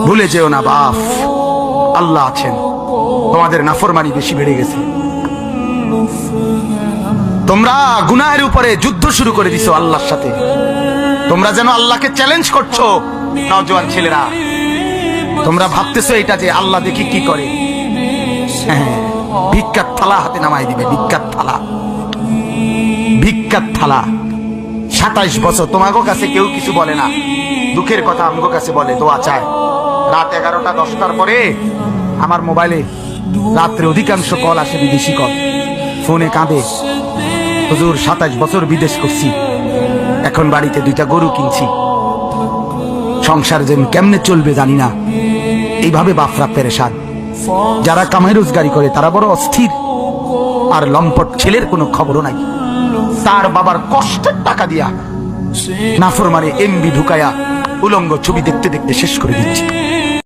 ভুলে যেও না বাপ, আল্লাহ আছেন। তোমাদের নাফরমানি বেশি বেড়ে গেছে। তোমরা গুনাহের উপরে যুদ্ধ শুরু করে দিছো আল্লাহর সাথে। তোমরা যেন আল্লাহকে চ্যালেঞ্জ করছো। নওজোয়ান ছেলেরা, তোমরা ভাবতেছো এটা যে আল্লাহ দেখি কি করে। হ্যাঁ, ভিক্ষার থালা হাতে নামাই দিবে। ভিক্ষার থালা, ভিক্ষার থালা। 27 বছর তোমাগো কাছে কেউ কিছু বলে না। দুঃখের কথা আমগো কাছে বলে, দোয়া চায়। রাত 11টা 10টার পরে আমার মোবাইলে রাত্রে অধিকাংশ কল আসে, বিদেশি কল। ফোনে কাঁদে, হুজুর 27 বছর বিদেশ করছি, এখন বাড়িতে 2টা গরু কিনছি, সংসার যেন কেমনে চলবে জানি না। এইভাবে বাপরা পেরেশান। যারা কামাই রোজগারি করে তারা বড় অস্থির। আর লম্পট ছেলের কোনো খবরও নাই। তার বাবার কষ্টের টাকা দিয়া নাফরমানে এমবি ঢুকায়া উলঙ্গ ছবি দেখতে দেখতে শেষ করে দিচ্ছে।